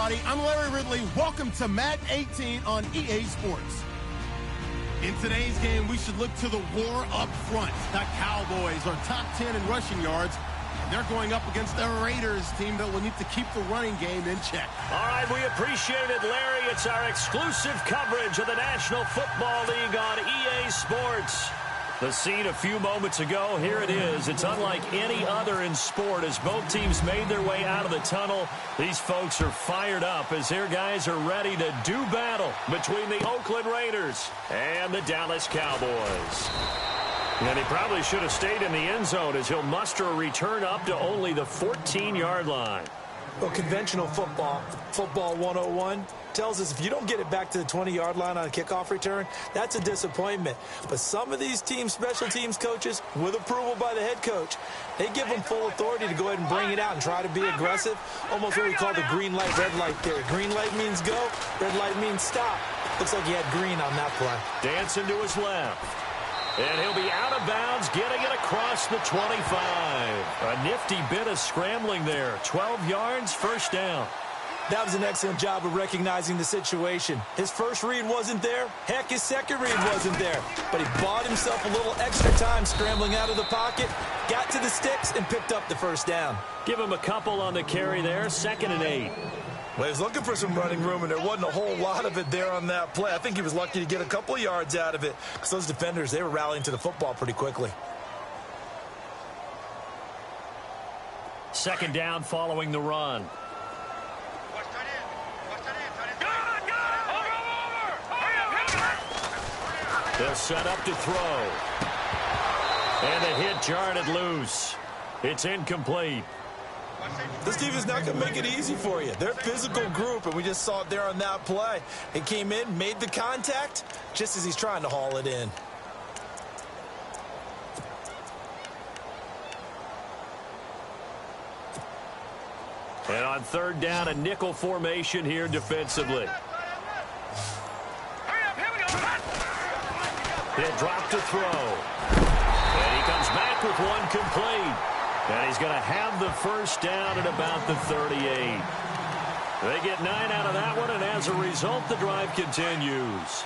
everybody. I'm Larry Ridley. Welcome to Madden 18 on EA Sports. In today's game, we should look to the war up front. The Cowboys are top 10 in rushing yards. They're going up against the Raiders team that will need to keep the running game in check. All right, we appreciate it, Larry. It's our exclusive coverage of the National Football League on EA Sports. The scene a few moments ago, here it is. It's unlike any other in sport as both teams made their way out of the tunnel. These folks are fired up as their guys are ready to do battle between the Oakland Raiders and the Dallas Cowboys. And he probably should have stayed in the end zone as he'll muster a return up to only the 14-yard line. Well, conventional football 101, tells us if you don't get it back to the 20-yard line on a kickoff return, that's a disappointment. But some of these teams, special teams coaches, with approval by the head coach, they give them full authority to go ahead and bring it out and try to be aggressive, almost what we call the green light, red light theory. Green light means go, red light means stop. Looks like he had green on that play. Dancing to his left. And he'll be out of bounds, getting it across the 25. A nifty bit of scrambling there. 12 yards, first down. That was an excellent job of recognizing the situation. His first read wasn't there. Heck, his second read wasn't there. But he bought himself a little extra time scrambling out of the pocket, got to the sticks, and picked up the first down. Give him a couple on the carry there, 2nd and 8. Well, he was looking for some running room, and there wasn't a whole lot of it there on that play. I think he was lucky to get a couple of yards out of it because those defenders, they were rallying to the football pretty quickly. 2nd down following the run. They'll set up to throw. And the hit jarred it loose. It's incomplete. This team is not going to make it easy for you. They're a physical group, and we just saw it there on that play. He came in, made the contact, just as he's trying to haul it in. And on 3rd down, a nickel formation here defensively. He'll drop to throw. And he comes back with one complete. And he's going to have the first down at about the 38. They get 9 out of that one, and as a result, the drive continues.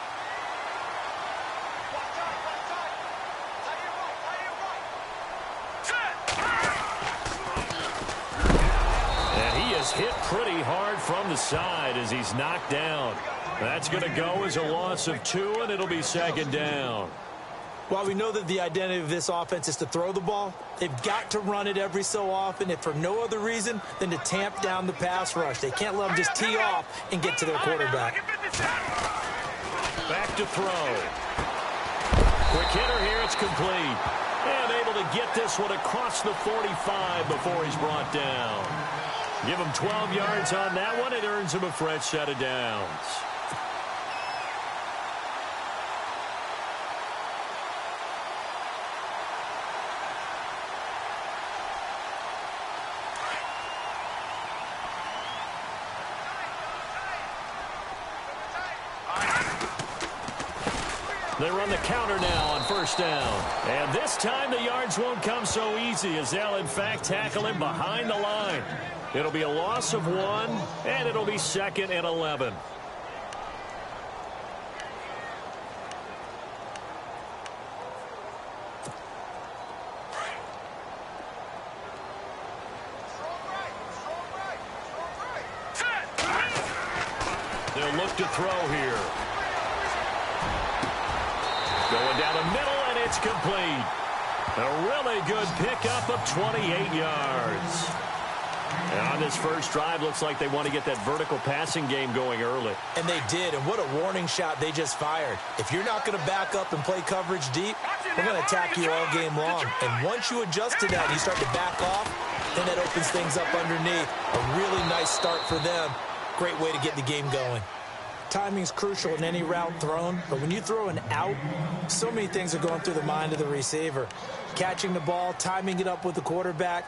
And he is hit pretty hard from the side as he's knocked down. That's going to go as a loss of 2, and it'll be 2nd down. While we know that the identity of this offense is to throw the ball, they've got to run it every so often, if for no other reason than to tamp down the pass rush. They can't let them just tee off and get to their quarterback. Back to throw. Quick hitter here, it's complete. And able to get this one across the 45 before he's brought down. Give him 12 yards on that one. It earns him a fresh set of downs. They run the counter now on 1st down. And this time the yards won't come so easy as they'll, in fact, tackle him behind the line. It'll be a loss of 1, and it'll be 2nd and 11. They'll look to throw here. Going down the middle, and it's complete. A really good pickup of 28 yards. And on this first drive, looks like they want to get that vertical passing game going early. And they did, and what a warning shot they just fired. If you're not going to back up and play coverage deep, we're going to attack you all game long. And once you adjust to that and you start to back off, then that opens things up underneath. A really nice start for them. Great way to get the game going. Timing's crucial in any route thrown, but when you throw an out, so many things are going through the mind of the receiver. Catching the ball, timing it up with the quarterback.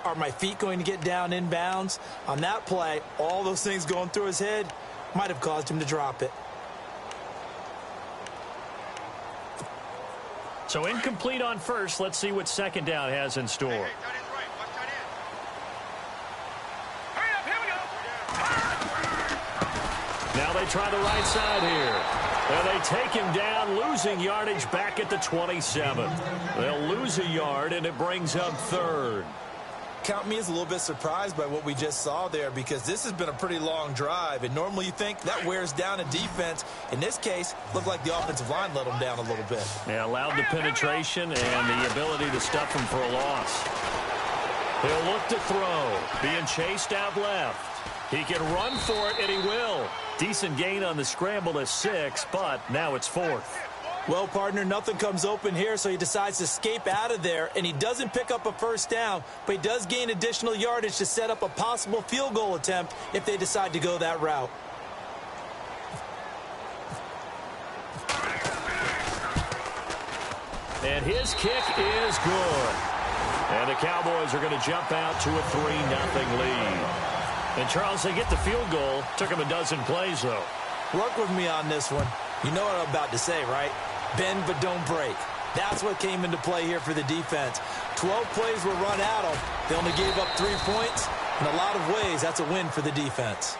Are my feet going to get down inbounds? On that play, all those things going through his head might have caused him to drop it. So incomplete on first. Let's see what 2nd down has in store. they try the right side here. And they take him down, losing yardage back at the 27. They'll lose a yard, and it brings up third. Count me as a little bit surprised by what we just saw there, because this has been a pretty long drive, and normally you think that wears down a defense. In this case, looked like the offensive line let them down a little bit. Yeah, allowed the penetration and the ability to stuff him for a loss. He'll look to throw, being chased out left. He can run for it, and he will. Decent gain on the scramble to 6, but now it's 4th. Well, partner, nothing comes open here, so he decides to escape out of there, and he doesn't pick up a first down, but he does gain additional yardage to set up a possible field goal attempt if they decide to go that route. And his kick is good. And the Cowboys are going to jump out to a 3-0 lead. And, Charles, they get the field goal. Took him a dozen plays, though. Work with me on this one. You know what I'm about to say, right? Bend but don't break. That's what came into play here for the defense. 12 plays were run at them. They only gave up 3 points. In a lot of ways, that's a win for the defense.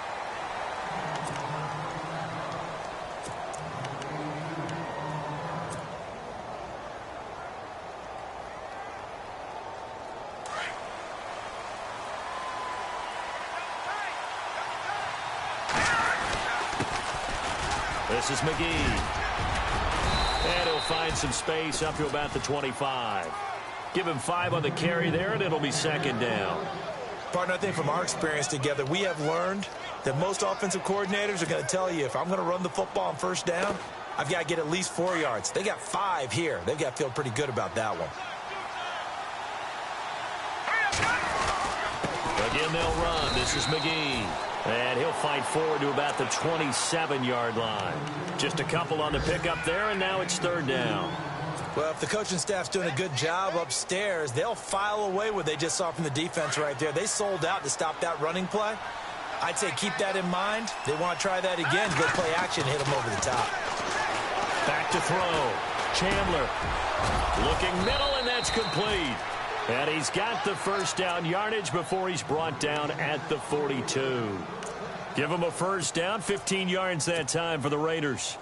This is McGee. And he'll find some space up to about the 25. Give him 5 on the carry there, and it'll be 2nd down. Partner, I think from our experience together, we have learned that most offensive coordinators are going to tell you, if I'm going to run the football on first down, I've got to get at least 4 yards. They got 5 here. They've got to feel pretty good about that one. Again, they'll run. This is McGee. And he'll fight forward to about the 27-yard line. Just a couple on the pickup there, and now it's 3rd down. Well, if the coaching staff's doing a good job upstairs, they'll file away what they just saw from the defense right there. They sold out to stop that running play. I'd say keep that in mind. They want to try that again, go play action, hit them over the top. Back to throw. Chandler looking middle, and that's complete. And he's got the first down yardage before he's brought down at the 42. Give him a first down, 15 yards that time for the Raiders.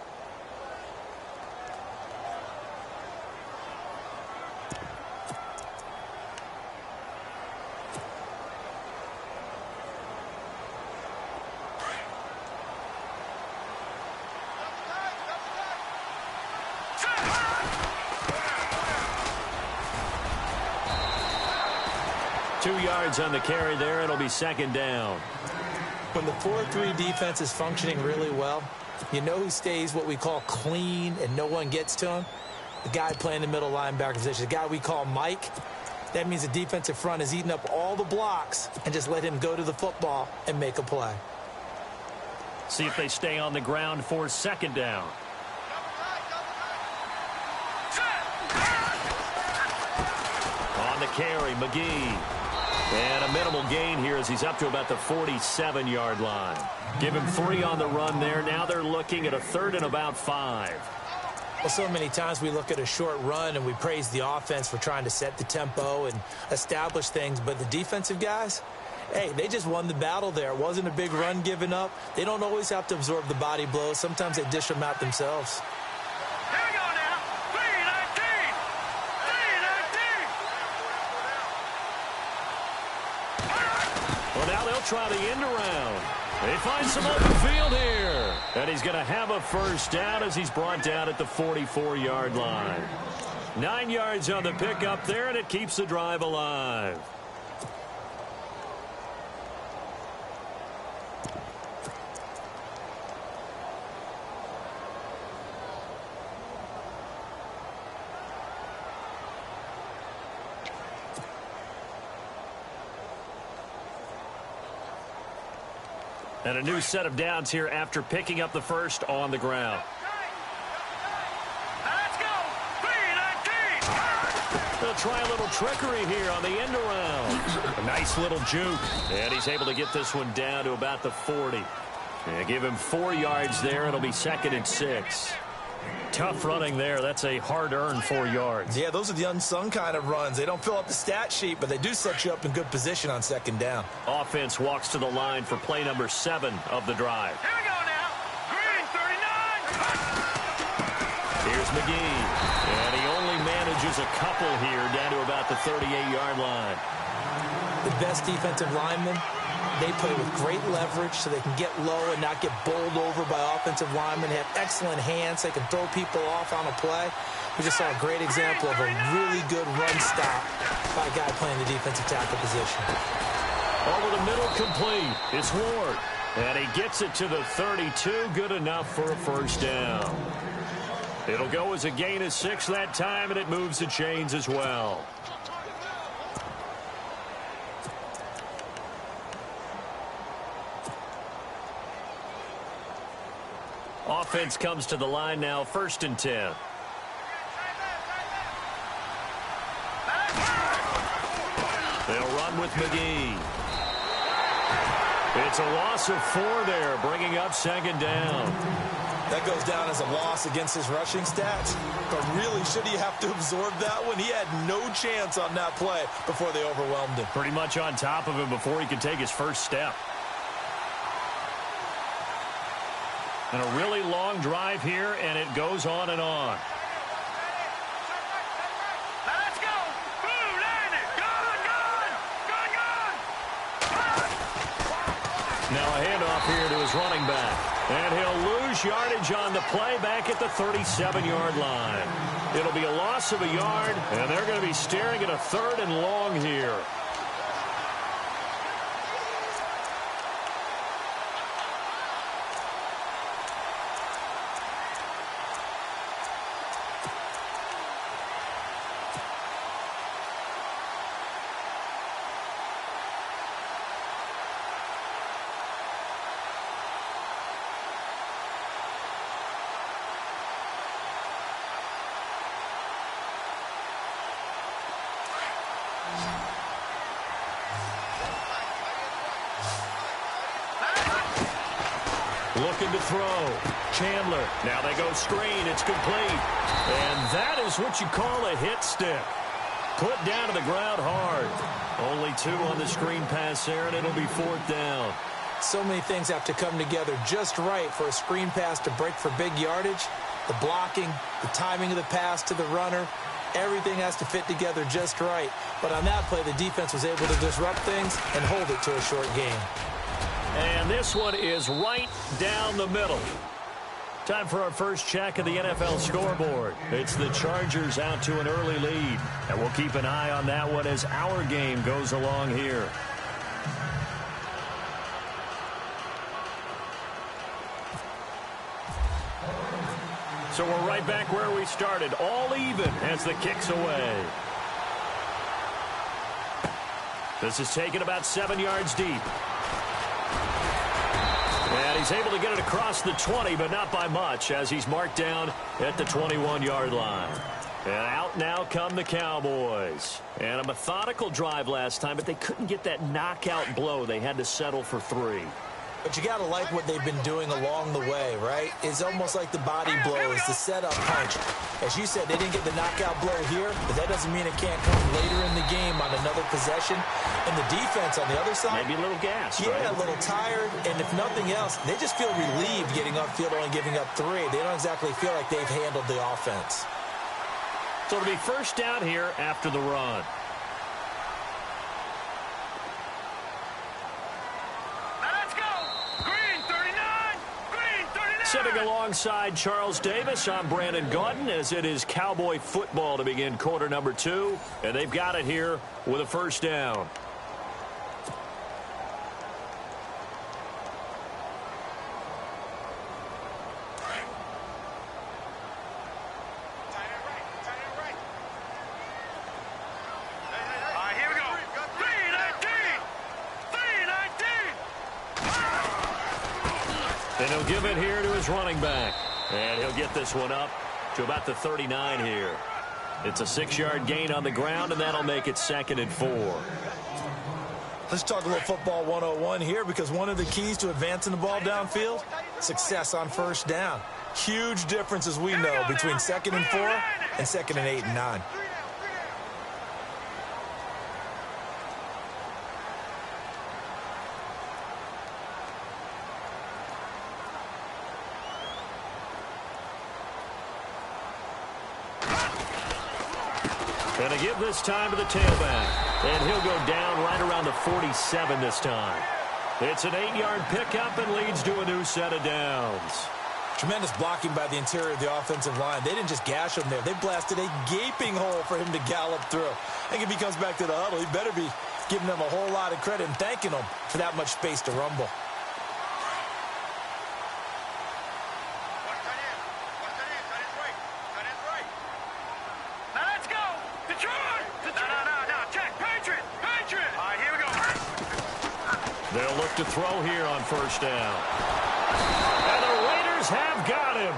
On the carry there, it'll be 2nd down. When the 4-3 defense is functioning really well, you know who stays what we call clean and no one gets to him? The guy playing the middle linebacker position, the guy we call Mike. That means the defensive front is eating up all the blocks and just let him go to the football and make a play. See if they stay on the ground for 2nd down. On the carry, McGee. And a minimal gain here as he's up to about the 47-yard line. Give him 3 on the run there. Now they're looking at a 3rd and about 5. Well, so many times we look at a short run and we praise the offense for trying to set the tempo and establish things. But the defensive guys, hey, they just won the battle there. It wasn't a big run given up. They don't always have to absorb the body blows. Sometimes they dish them out themselves. Try the end around. They find some open field here. And he's going to have a first down as he's brought down at the 44-yard line. 9 yards on the pickup there, and it keeps the drive alive. And a new set of downs here after picking up the first on the ground. Let's go! 3-19! They'll try a little trickery here on the end around. A nice little juke. And he's able to get this one down to about the 40. And give him 4 yards there. It'll be 2nd and 6. Tough running there. That's a hard-earned 4 yards. Yeah, those are the unsung kind of runs. They don't fill up the stat sheet, but they do set you up in good position on 2nd down. Offense walks to the line for play number 7 of the drive. Here we go now. Here's McGee. And he only manages a couple here down to about the 38-yard line. The best defensive linemen, they play with great leverage so they can get low and not get bowled over by offensive linemen. They have excellent hands. They can throw people off on a play. We just saw a great example of a really good run stop by a guy playing the defensive tackle position. Over the middle, complete. It's Ward. And he gets it to the 32. Good enough for a first down. It'll go as a gain of 6 that time, and it moves the chains as well. Offense comes to the line now, 1st and 10. They'll run with McGee. It's a loss of 4 there, bringing up 2nd down. That goes down as a loss against his rushing stats. But really, should he have to absorb that one? He had no chance on that play before they overwhelmed him. Pretty much on top of him before he could take his first step. And a really long drive here, and it goes on and on. Let's go! Blue line it! Gone! Now a handoff here to his running back. And he'll lose yardage on the play back at the 37-yard line. It'll be a loss of a yard, and they're going to be staring at a 3rd and long here. Looking to throw. Chandler. Now they go screen. It's complete. And that is what you call a hit stick. Put down to the ground hard. Only 2 on the screen pass there, and it'll be 4th down. So many things have to come together just right for a screen pass to break for big yardage. The blocking, the timing of the pass to the runner, everything has to fit together just right. But on that play, the defense was able to disrupt things and hold it to a short game. And this one is right down the middle. Time for our first check of the NFL scoreboard. It's the Chargers out to an early lead. And we'll keep an eye on that one as our game goes along here. So we're right back where we started. All even as the kick's away. This is taken about 7 yards deep. And he's able to get it across the 20, but not by much, as he's marked down at the 21-yard line. And out now come the Cowboys. And a methodical drive last time, but they couldn't get that knockout blow. They had to settle for 3. But you got to like what they've been doing along the way, right? It's almost like the body blows, the setup punch. As you said, they didn't get the knockout blow here, but that doesn't mean it can't come later in the game on another possession. And the defense on the other side, maybe a little gassed, yeah, right? A little tired. And if nothing else, they just feel relieved getting upfield, only giving up 3. They don't exactly feel like they've handled the offense. So it'll be first down here after the run. Sitting alongside Charles Davis, I'm Brandon Gaudin, as it is Cowboy football to begin quarter number 2. And they've got it here with a first down. And he'll give it here to his running back. And he'll get this one up to about the 39 here. It's a 6-yard gain on the ground, and that'll make it 2nd and 4. Let's talk a little football 101 here, because one of the keys to advancing the ball downfield, success on first down. Huge difference, as we know, between 2nd and 4 and 2nd and 8 and 9. And to give this time to the tailback. And he'll go down right around the 47 this time. It's an 8-yard pickup and leads to a new set of downs. Tremendous blocking by the interior of the offensive line. They didn't just gash him there. They blasted a gaping hole for him to gallop through. I think if he comes back to the huddle, he better be giving them a whole lot of credit and thanking them for that much space to rumble. Now let's go. Detroit. No. Check. Patriot. All right, here we go. They'll look to throw here on first down. And the Raiders have got him.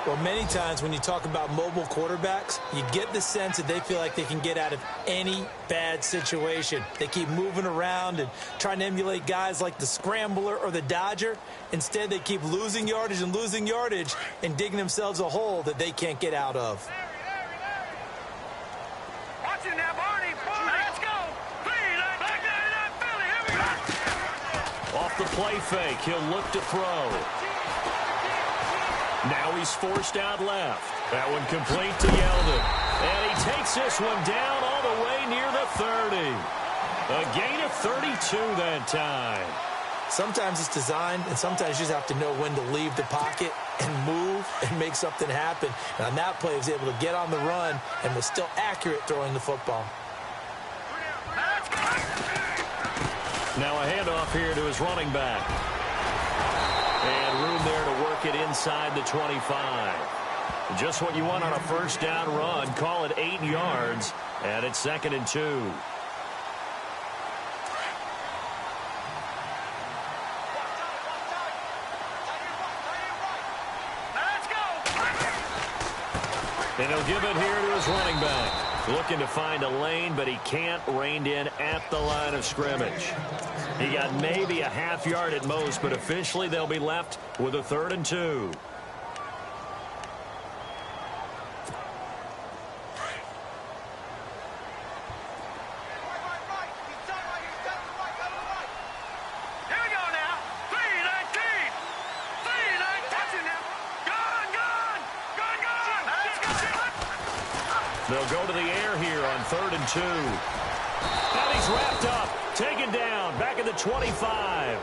Well, many times when you talk about mobile quarterbacks, you get the sense that they feel like they can get out of any bad situation. They keep moving around and trying to emulate guys like the Scrambler or the Dodger. Instead, they keep losing yardage and digging themselves a hole that they can't get out of. Watch it now, Barney. Let's go. Back down, Philly. Here we go. Off the play fake, he'll look to throw. Now he's forced out left. That one complete to Yeldon. And he takes this one down all the way near the 30. A gain of 32 that time. Sometimes it's designed, and sometimes you just have to know when to leave the pocket and move and make something happen. And on that play, he was able to get on the run and was still accurate throwing the football. Now a handoff here to his running back. And room there to work it inside the 25. Just what you want on a first down run. Call it 8 yards, and it's 2nd and 2. And he'll give it here to his running back. Looking to find a lane, but he can't. Reined in at the line of scrimmage. He got maybe a half yard at most, but officially they'll be left with a 3rd and 2. They'll go to the air here on 3rd and 2. And he's wrapped up, taken down, back at the 25.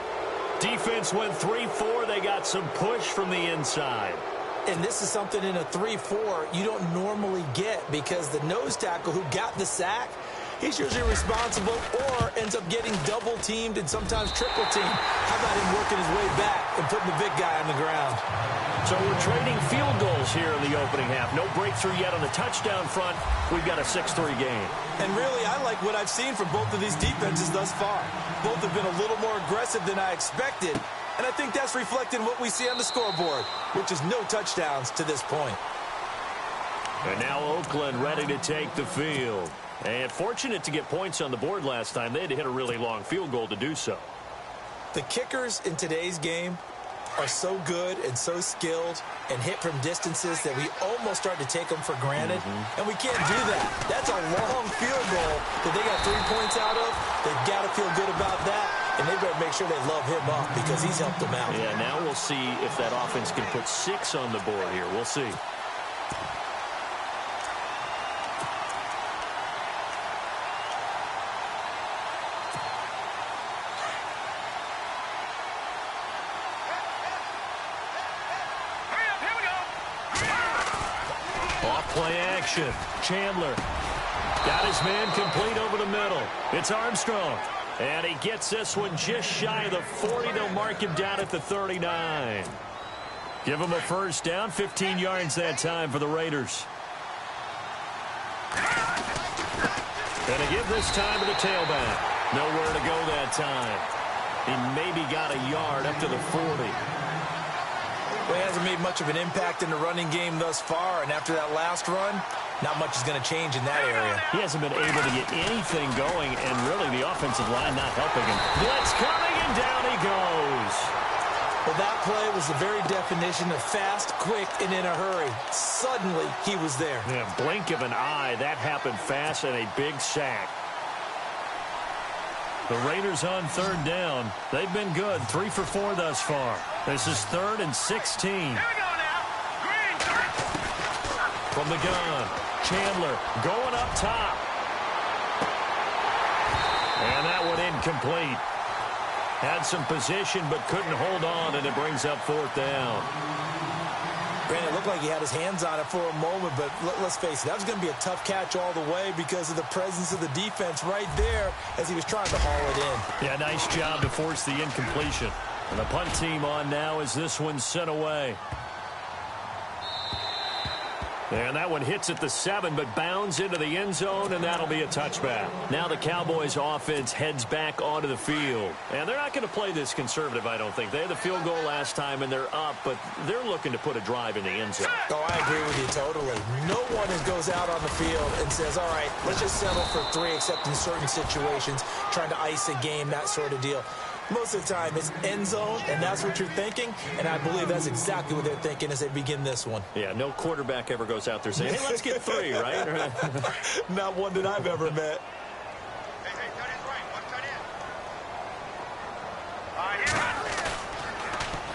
Defense went 3-4. They got some push from the inside. And this is something in a 3-4 you don't normally get, because the nose tackle who got the sack, he's usually responsible or ends up getting double-teamed and sometimes triple-teamed. How about him working his way back and putting the big guy on the ground? So we're trading field goals here in the opening half. No breakthrough yet on the touchdown front. We've got a 6-3 game. And really, I like what I've seen from both of these defenses thus far. Both have been a little more aggressive than I expected, and I think that's reflected in what we see on the scoreboard, which is no touchdowns to this point. And now Oakland ready to take the field. And fortunate to get points on the board last time. They had to hit a really long field goal to do so. The kickers in today's game are so good and so skilled and hit from distances that we almost start to take them for granted. And we can't do that. That's a long field goal that they got 3 points out of. They've got to feel good about that, and they better make sure they love him up because he's helped them out. Yeah, now we'll see if that offense can put 6 on the board here. We'll see. Play action. Chandler got his man complete over the middle. It's Armstrong. And he gets this one just shy of the 40. They'll mark him down at the 39. Give him a first down. 15 yards that time for the Raiders. And to give this time to the tailback. Nowhere to go that time. He maybe got a yard up to the 40. Well, he hasn't made much of an impact in the running game thus far, and after that last run, not much is going to change in that area. He hasn't been able to get anything going, and really the offensive line not helping him. Blitz coming, and down he goes. Well, that play was the very definition of fast, quick, and in a hurry. Suddenly, he was there. Yeah, blink of an eye. That happened fast, and a big sack. The Raiders on 3rd down. They've been good. 3 for 4 thus far. This is 3rd and 16. Here we go now. Green. From the gun, Chandler going up top. And that one incomplete. Had some position but couldn't hold on, and it brings up 4th down. Brandon, it looked like he had his hands on it for a moment, but let's face it, that was going to be a tough catch all the way because of the presence of the defense right there as he was trying to haul it in. Yeah, nice job to force the incompletion. And the punt team on now as this one's sent away. And that one hits at the 7, but bounds into the end zone, and that'll be a touchback. Now the Cowboys offense heads back onto the field. And they're not going to play this conservative, I don't think. They had the field goal last time, and they're up, but they're looking to put a drive in the end zone. Oh, I agree with you totally. No one goes out on the field and says, all right, let's just settle for 3, except in certain situations, trying to ice a game, that sort of deal. Most of the time, it's end zone, and that's what you're thinking, and I believe that's exactly what they're thinking as they begin this one. Yeah, no quarterback ever goes out there saying, hey, let's get 3, right? Not one that I've ever met. Hey, cut in right. One cut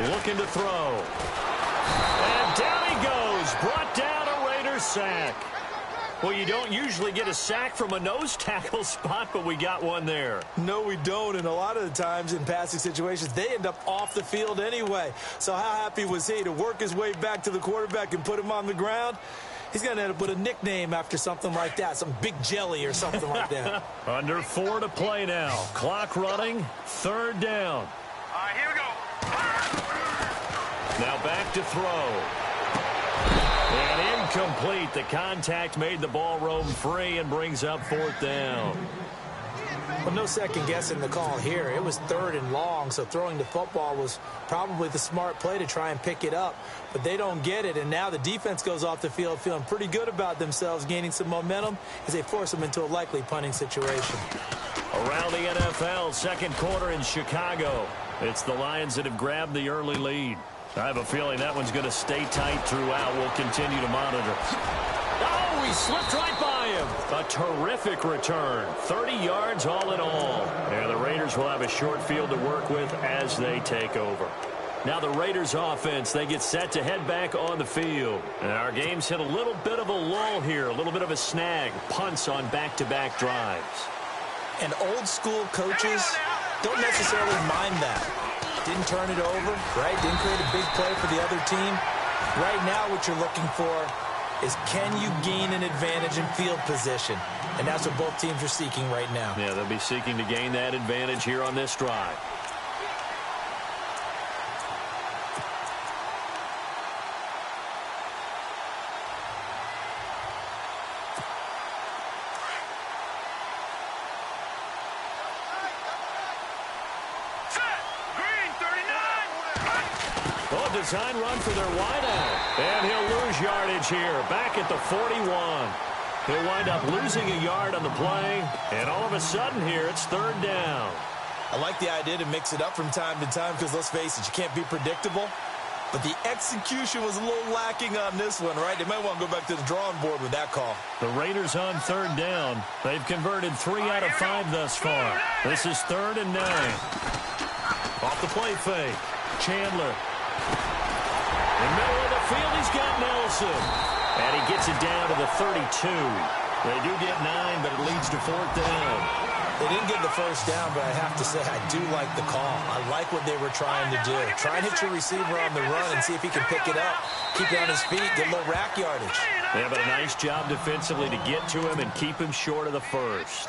in. Looking to throw. And down he goes. Brought down a Raiders sack. Well, you don't usually get a sack from a nose tackle spot, but we got one there. No, we don't, and a lot of the times in passing situations, they end up off the field anyway. So how happy was he to work his way back to the quarterback and put him on the ground? He's going to end up with a nickname after something like that, some Big Jelly or something like that. Under 4 to play now. Clock running, 3rd down. All right, here we go. Now back to throw. And incomplete. The contact made the ball roam free and brings up 4th down. Well, no second guessing the call here. It was 3rd and long, so throwing the football was probably the smart play to try and pick it up. But they don't get it, and now the defense goes off the field feeling pretty good about themselves, gaining some momentum as they force them into a likely punting situation. Around the NFL, 2nd quarter in Chicago. It's the Lions that have grabbed the early lead. I have a feeling that one's going to stay tight throughout. We'll continue to monitor. Oh, he slipped right by him. A terrific return. 30 yards all in all. And the Raiders will have a short field to work with as they take over. Now the Raiders offense, they get set to head back on the field. And our game's hit a little bit of a lull here, a little bit of a snag. Punts on back-to-back drives. And old school coaches don't necessarily mind that. Didn't turn it over, right? Didn't create a big play for the other team. Right now what you're looking for is can you gain an advantage in field position? And that's what both teams are seeking right now. Yeah, they'll be seeking to gain that advantage here on this drive. Design run for their wideout. And he'll lose yardage here. Back at the 41. He'll wind up losing a yard on the play. And all of a sudden here, it's 3rd down. I like the idea to mix it up from time to time because, let's face it, you can't be predictable. But the execution was a little lacking on this one, right? They might want to go back to the drawing board with that call. The Raiders on 3rd down. They've converted 3 out of 5 thus far. This is 3rd and 9. Off the play fake. Chandler. In the middle of the field, he's got Nelson. And he gets it down to the 32. They do get 9, but it leads to 4th down. They didn't get the first down, but I have to say I do like the call. I like what they were trying to do. Try and hit your receiver on the run and see if he can pick it up. Keep it on his feet, get a little rack yardage. Yeah, but a nice job defensively to get to him and keep him short of the first.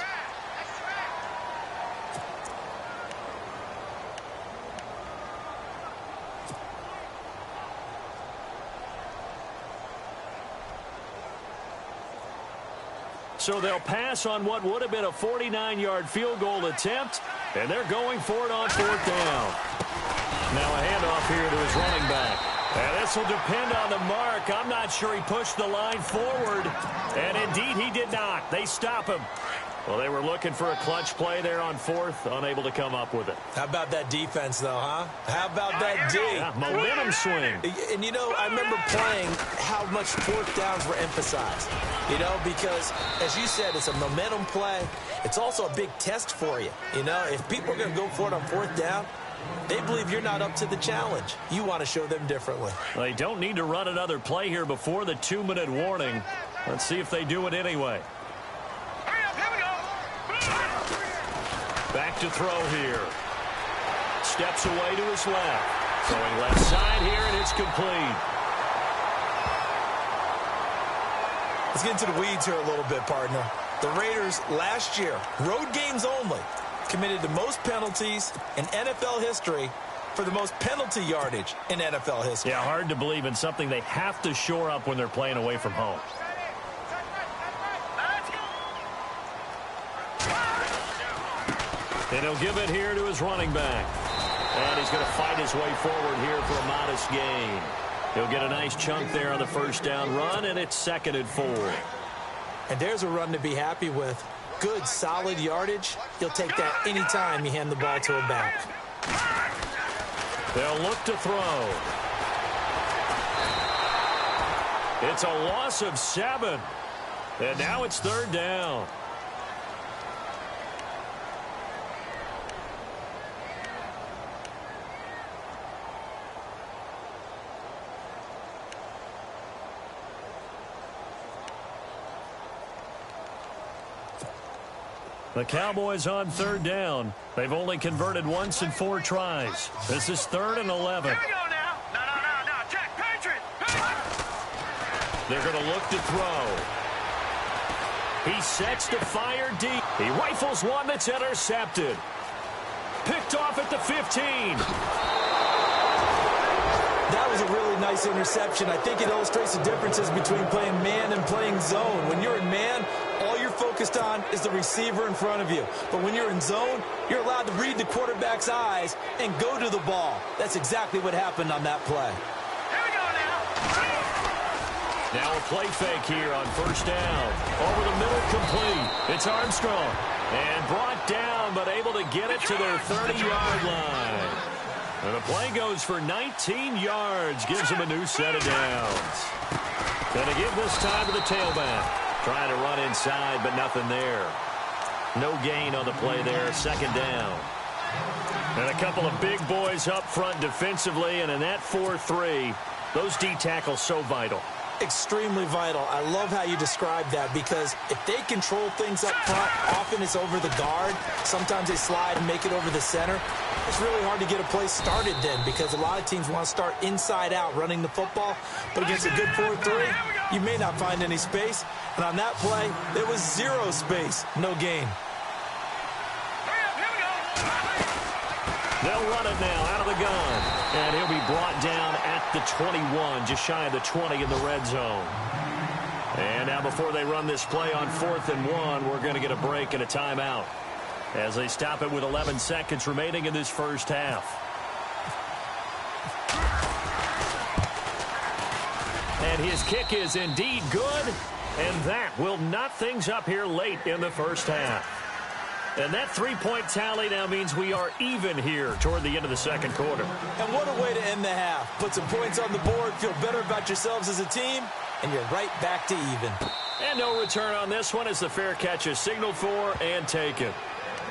So they'll pass on what would have been a 49-yard field goal attempt, and they're going for it on 4th down. Now a handoff here to his running back. And this will depend on the mark. I'm not sure he pushed the line forward, and indeed he did not. They stop him. Well, they were looking for a clutch play there on 4th, unable to come up with it. How about that defense, though, huh? How about that D? Yeah, momentum swing. And, you know, I remember playing how much 4th downs were emphasized, you know, because, as you said, it's a momentum play. It's also a big test for you, you know. If people are going to go for it on 4th down, They believe you're not up to the challenge. You want to show them differently. They don't need to run another play here before the 2-minute warning. Let's see if they do it anyway. Hurry up, here we go. Back to throw here. Steps away to his left. Throwing left side here, and it's complete. Let's get into the weeds here a little bit, partner. The Raiders last year, road games only, committed the most penalties in NFL history for the most penalty yardage in NFL history. Yeah, hard to believe in something they have to shore up when they're playing away from home. And he'll give it here to his running back. And he's going to fight his way forward here for a modest gain. He'll get a nice chunk there on the first down run, and it's 2nd and 4. And there's a run to be happy with. Good, solid yardage. You'll take that anytime you hand the ball to a back. They'll look to throw. It's a loss of 7. And now it's 3rd down. The Cowboys on 3rd down. They've only converted once in 4 tries. This is 3rd and 11. Here we go now. No. Jack, Patriot. They're going to look to throw. He sets to fire deep. He rifles one that's intercepted. Picked off at the 15. That was a really nice interception. I think it illustrates the differences between playing man and playing zone. When you're in man, all you're focused on is the receiver in front of you. But when you're in zone, you're allowed to read the quarterback's eyes and go to the ball. That's exactly what happened on that play. Here we go now. Now a play fake here on 1st down. Over the middle, complete. It's Armstrong. And brought down, but able to get it to their 30-yard line. And the play goes for 19 yards. Gives him a new set of downs. Going to give this time to the tailback. Trying to run inside, but nothing there. No gain on the play there. 2nd down. And a couple of big boys up front defensively. And in that 4-3, those D tackles so vital. Extremely vital. I love how you describe that, because if they control things up front, often it's over the guard. Sometimes they slide and make it over the center. It's really hard to get a play started then, because a lot of teams want to start inside out running the football. But against a good 4-3, you may not find any space. And on that play, there was 0 space. No gain. They'll run it now out of the gun. And he'll be brought down at the 21, just shy of the 20 in the red zone. And now before they run this play on 4th and 1, we're going to get a break and a timeout as they stop it with 11 seconds remaining in this first half. And his kick is indeed good, and that will knot things up here late in the first half. And that 3-point tally now means we are even here toward the end of the 2nd quarter. And what a way to end the half. Put some points on the board, feel better about yourselves as a team, and you're right back to even. And no return on this one as the fair catch is signaled for and taken.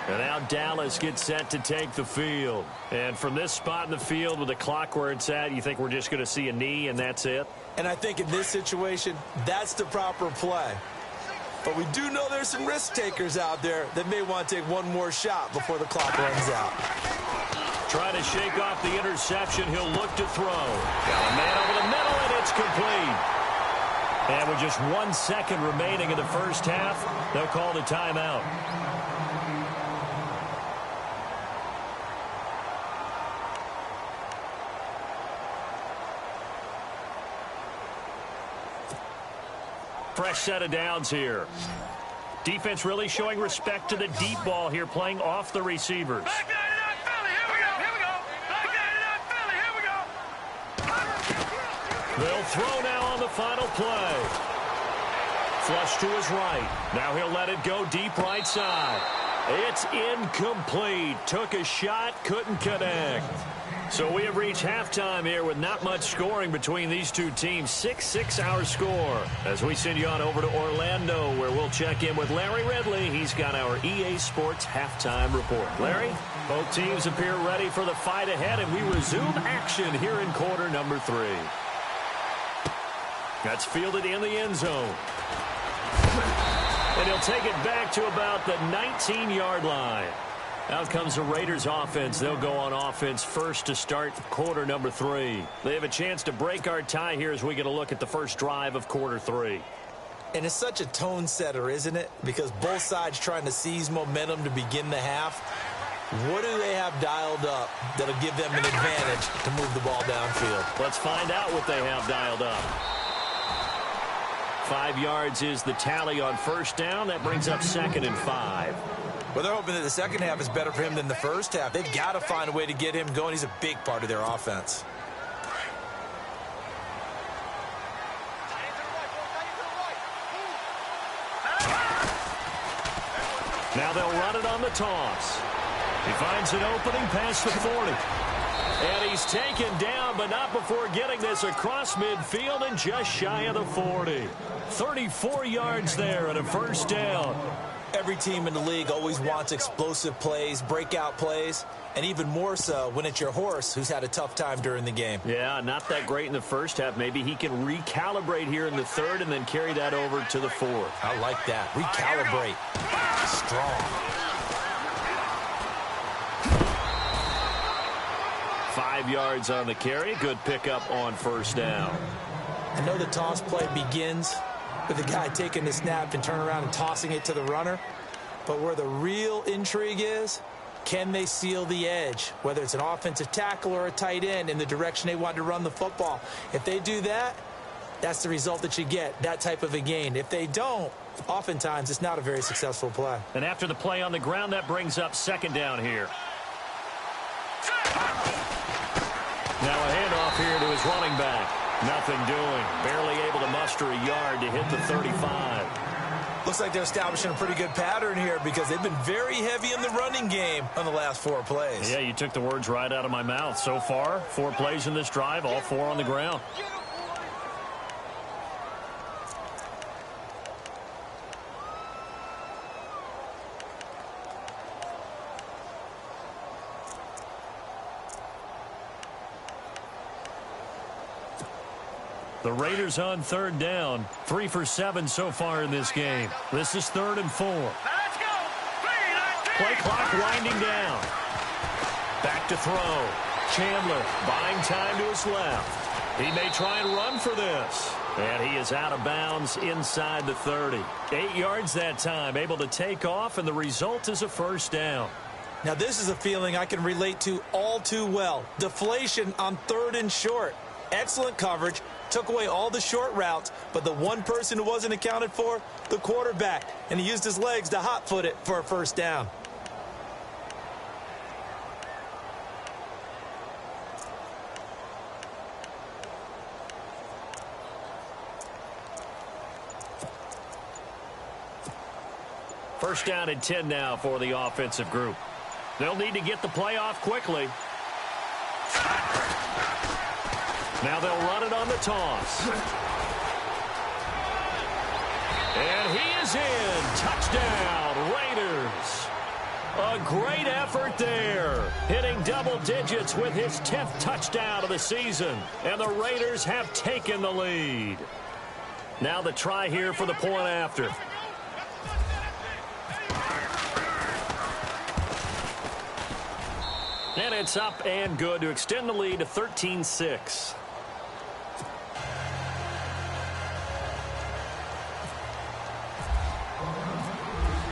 And now Dallas gets set to take the field. And from this spot in the field with the clock where it's at, you think we're just going to see a knee and that's it? And I think in this situation, that's the proper play. But we do know there's some risk takers out there that may want to take one more shot before the clock runs out. Trying to shake off the interception. He'll look to throw. Got a man over the middle, and it's complete. And with just 1 second remaining in the first half, they'll call the timeout. Fresh set of downs here. Defense really showing respect to the deep ball here, playing off the receivers. Back 99 Philly, here we go. Back 99 Philly, here we go. They'll throw now on the final play. Flush to his right. Now he'll let it go deep right side. It's incomplete. Took a shot, couldn't connect. So we have reached halftime here with not much scoring between these two teams. 6-6 our score. As we send you on over to Orlando, where we'll check in with Larry Ridley. He's got our EA Sports halftime report. Larry, both teams appear ready for the fight ahead, and we resume action here in quarter number 3. That's fielded in the end zone. And he'll take it back to about the 19-yard line. Out comes the Raiders offense. They'll go on offense first to start quarter number 3. They have a chance to break our tie here as we get a look at the first drive of quarter 3. And it's such a tone setter, isn't it? Because both sides trying to seize momentum to begin the half. What do they have dialed up that'll give them an advantage to move the ball downfield? Let's find out what they have dialed up. 5 yards is the tally on first down. That brings up 2nd and 5. Well, they're hoping that the second half is better for him than the first half. They've got to find a way to get him going. He's a big part of their offense. Now they'll run it on the toss. He finds an opening past the 40. And he's taken down, but not before getting this across midfield and just shy of the 40. 34 yards there and a first down. Every team in the league always wants explosive plays, breakout plays, and even more so when it's your horse who's had a tough time during the game. Yeah, not that great in the first half. Maybe he can recalibrate here in the third and then carry that over to the fourth. I like that. Recalibrate. Strong. 5 yards on the carry. Good pickup on first down. I know the toss play begins with the guy taking the snap and turn around and tossing it to the runner. But where the real intrigue is, can they seal the edge, whether it's an offensive tackle or a tight end, in the direction they want to run the football? If they do that, that's the result that you get, that type of a gain. If they don't, oftentimes it's not a very successful play. And after the play on the ground, that brings up 2nd down here. Now a handoff here to his running back. Nothing doing. Barely able to muster a yard to hit the 35. Looks like they're establishing a pretty good pattern here because they've been very heavy in the running game on the last 4 plays. Yeah, you took the words right out of my mouth. So far, 4 plays in this drive, all 4 on the ground. The Raiders on 3rd down. 3 for 7 so far in this game. This is 3rd and 4. Let's go. Play clock winding down. Back to throw. Chandler buying time to his left. He may try and run for this. And he is out of bounds inside the 30. 8 yards that time. Able to take off, and the result is a first down. Now this is a feeling I can relate to all too well. Deflation on 3rd and short. Excellent coverage. Took away all the short routes, but the one person who wasn't accounted for, the quarterback, and he used his legs to hot-foot it for a first down. First down and 10 now for the offensive group. They'll need to get the play off quickly. Now they'll run it on the toss. And he is in. Touchdown, Raiders. A great effort there. Hitting double digits with his 10th touchdown of the season. And the Raiders have taken the lead. Now the try here for the point after. And it's up and good to extend the lead to 13-6.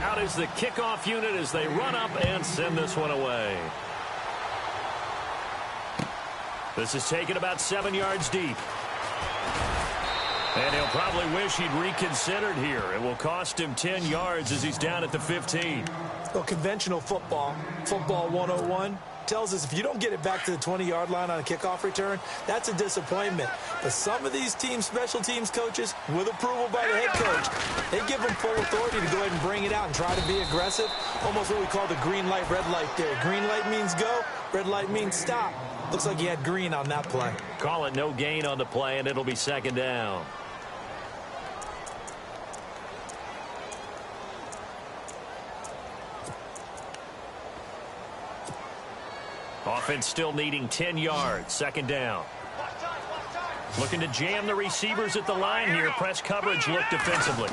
Out is the kickoff unit as they run up and send this one away. This is taken about 7 yards deep. And he'll probably wish he'd reconsidered here. It will cost him 10 yards as he's down at the 15. Well, conventional football, football 101, tells us if you don't get it back to the 20-yard line on a kickoff return, that's a disappointment. But some of these special teams coaches, with approval by the head coach, they give them full authority to go ahead and bring it out and try to be aggressive. Almost what we call the green light, red light theory. Green light means go, red light means stop. Looks like he had green on that play. Call it no gain on the play, and it'll be second down. Offense still needing 10 yards. Second down. Looking to jam the receivers at the line here. Press coverage look defensively.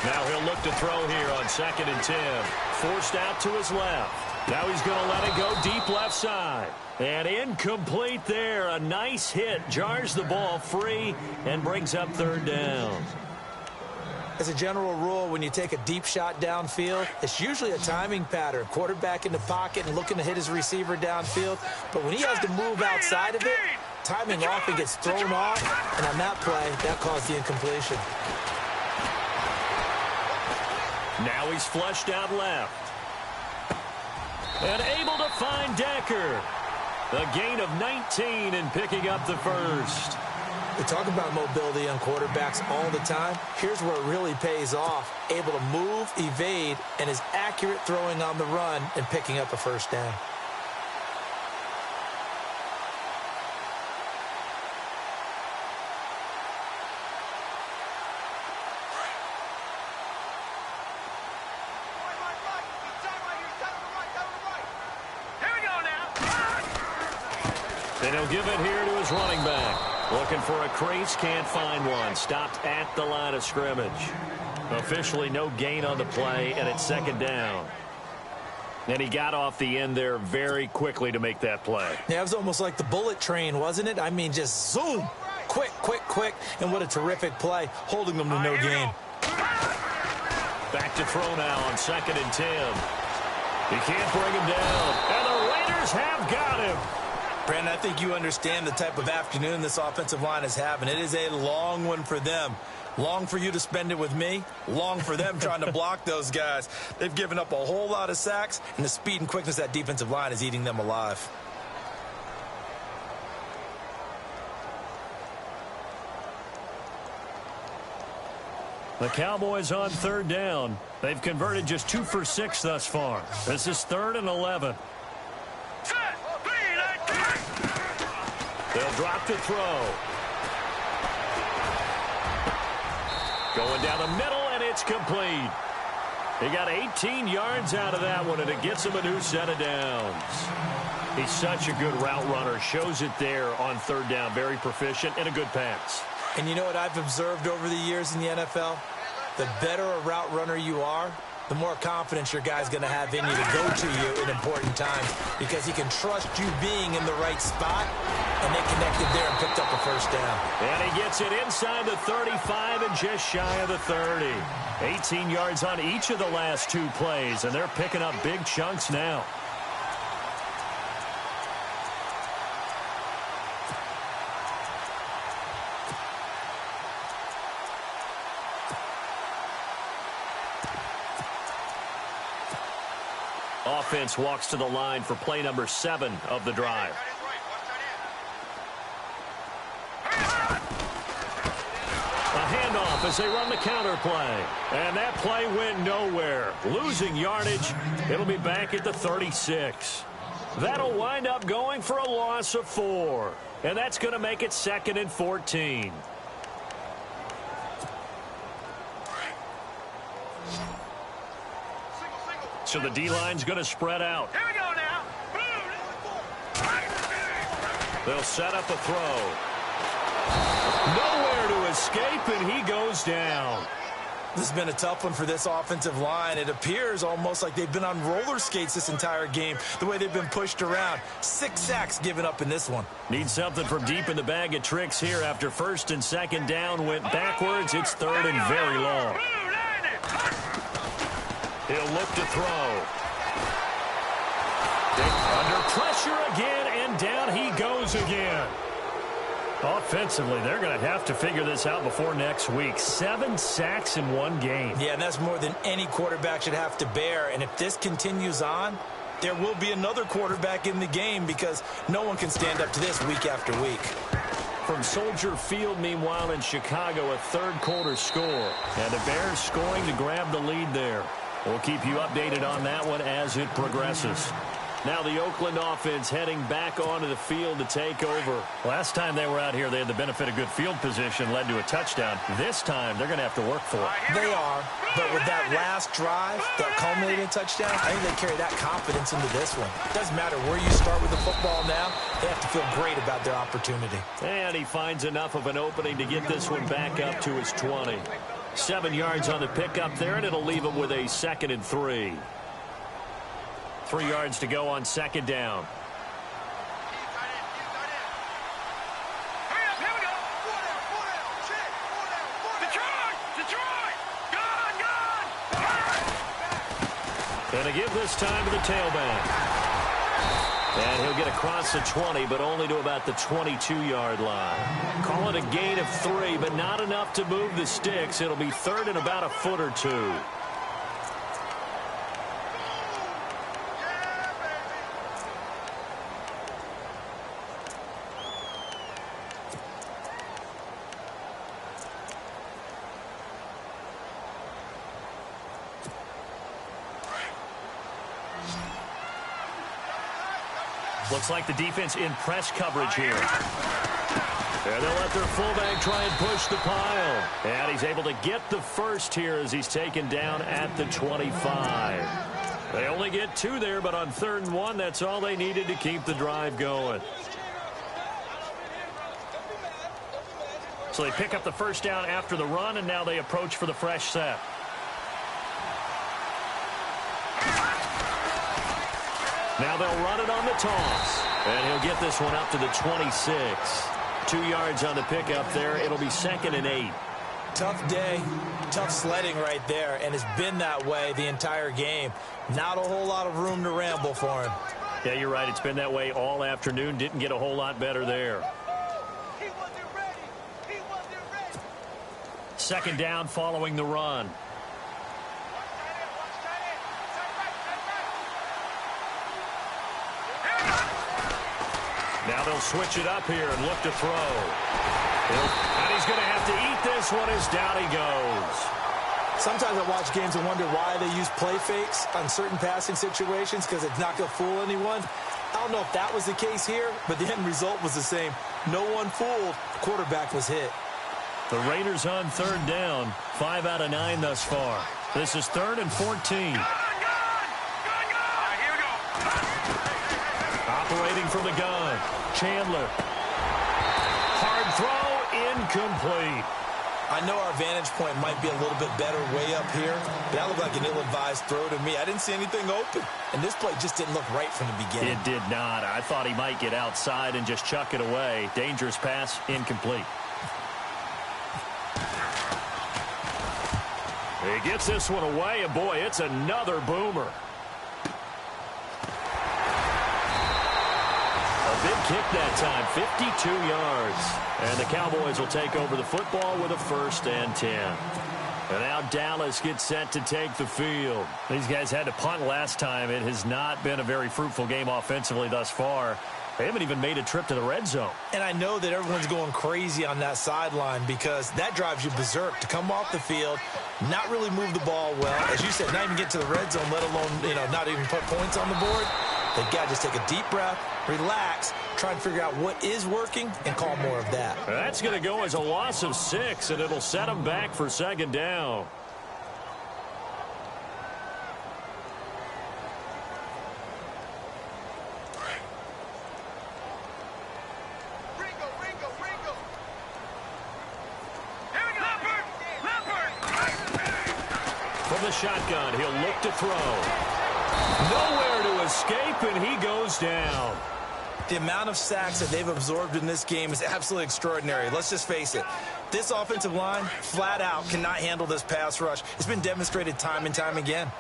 Now he'll look to throw here on 2nd and 10. Forced out to his left. Now he's going to let it go deep left side. And incomplete there. A nice hit. Jars the ball free and brings up 3rd down. As a general rule, when you take a deep shot downfield, it's usually a timing pattern. Quarterback in the pocket and looking to hit his receiver downfield. But when he has to move outside of it, timing off and gets thrown off. And on that play, that caused the incompletion. Now he's flushed out left. And able to find Decker. A gain of 19 and picking up the first. We talk about mobility on quarterbacks all the time. Here's where it really pays off. Able to move, evade, and is accurate throwing on the run and picking up a first down. And he'll give it here to his running back. Looking for a crease, can't find one. Stopped at the line of scrimmage. Officially no gain on the play, and it's second down. And he got off the end there very quickly to make that play. Yeah, it was almost like the bullet train, wasn't it? I mean, just zoom. Quick, quick, quick. And what a terrific play, holding them to no gain. Back to throw now on 2nd and 10. He can't bring him down. And the Raiders have got him. Brandon, I think you understand the type of afternoon this offensive line is having. It is a long one for them. Long for you to spend it with me. Long for them trying to block those guys. They've given up a whole lot of sacks, and the speed and quickness of that defensive line is eating them alive. The Cowboys on 3rd down. They've converted just 2 for 6 thus far. This is 3rd and 11. They'll drop to throw. Going down the middle, and it's complete. He got 18 yards out of that one, and it gets him a new set of downs. He's such a good route runner. Shows it there on 3rd down. Very proficient and a good pass. And you know what I've observed over the years in the NFL? The better a route runner you are, the more confidence your guy's going to have in you to go to you in important times because he can trust you being in the right spot, and they connected there and picked up a first down. And he gets it inside the 35 and just shy of the 30. 18 yards on each of the last 2 plays, and they're picking up big chunks now. Offense walks to the line for play number 7 of the drive. A handoff as they run the counter play. And that play went nowhere. Losing yardage. It'll be back at the 36. That'll wind up going for a loss of 4. And that's going to make it 2nd and 14. So the D-line's going to spread out. Here we go now. They'll set up a throw. Nowhere to escape, and he goes down. This has been a tough one for this offensive line. It appears almost like they've been on roller skates this entire game, the way they've been pushed around. 6 sacks given up in this one. Need something from deep in the bag of tricks here after 1st and 2nd down went backwards. It's 3rd and very long. He'll look to throw. Under pressure again, and down he goes again. Offensively, they're going to have to figure this out before next week. 7 sacks in 1 game. Yeah, and that's more than any quarterback should have to bear. And if this continues on, there will be another quarterback in the game because no one can stand up to this week after week. From Soldier Field, meanwhile, in Chicago, a third-quarter score. And the Bears scoring to grab the lead there. We'll keep you updated on that one as it progresses. Now the Oakland offense heading back onto the field to take over. Last time they were out here, they had the benefit of good field position, led to a touchdown. This time, they're going to have to work for it. They are, but with that last drive that culminated in a touchdown, I think they carry that confidence into this one. It doesn't matter where you start with the football now. They have to feel great about their opportunity. And he finds enough of an opening to get this one back up to his 20. 7 yards on the pickup there, and it'll leave him with a 2nd and 3. 3 yards to go on 2nd down. And a give this time to the tailback. And he'll get across the 20, but only to about the 22-yard line. Call it a gain of 3, but not enough to move the sticks. It'll be 3rd and about a foot or 2. Looks like the defense in press coverage here. And they'll let their fullback try and push the pile. And he's able to get the first here as he's taken down at the 25. They only get 2 there, but on 3rd and 1, that's all they needed to keep the drive going. So they pick up the first down after the run, and now they approach for the fresh set. Now they'll run it on the toss. And he'll get this one up to the 26. 2 yards on the pickup there. It'll be 2nd and 8. Tough day, tough sledding right there, and it's been that way the entire game. Not a whole lot of room to ramble for him. Yeah, you're right. It's been that way all afternoon. Didn't get a whole lot better there. 2nd down following the run. Now they'll switch it up here and look to throw. And he's going to have to eat this one as down he goes. Sometimes I watch games and wonder why they use play fakes on certain passing situations because it's not going to fool anyone. I don't know if that was the case here, but the end result was the same. No one fooled. The quarterback was hit. The Raiders on 3rd down. 5 out of 9 thus far. This is 3rd and 14. Operating from the gun. Chandler. Hard throw, incomplete. I know our vantage point might be a little bit better way up here, but that looked like an ill-advised throw to me. I didn't see anything open, and this play just didn't look right from the beginning. It did not. I thought he might get outside and just chuck it away. Dangerous pass, incomplete. He gets this one away, and boy, it's another boomer. Big kick that time, 52 yards. And the Cowboys will take over the football with a 1st and 10. And now Dallas gets set to take the field. These guys had to punt last time. It has not been a very fruitful game offensively thus far. They haven't even made a trip to the red zone. And I know that everyone's going crazy on that sideline because that drives you berserk to come off the field, not really move the ball well. As you said, not even get to the red zone, let alone, not even put points on the board. They've got to just take a deep breath, relax, try and figure out what is working, and call more of that. That's going to go as a loss of 6, and it'll set them back for 2nd down. From the shotgun, he'll look to throw. Nowhere to escape, and he goes down. The amount of sacks that they've absorbed in this game is absolutely extraordinary. Let's just face it. This offensive line, flat out, cannot handle this pass rush. It's been demonstrated time and time again.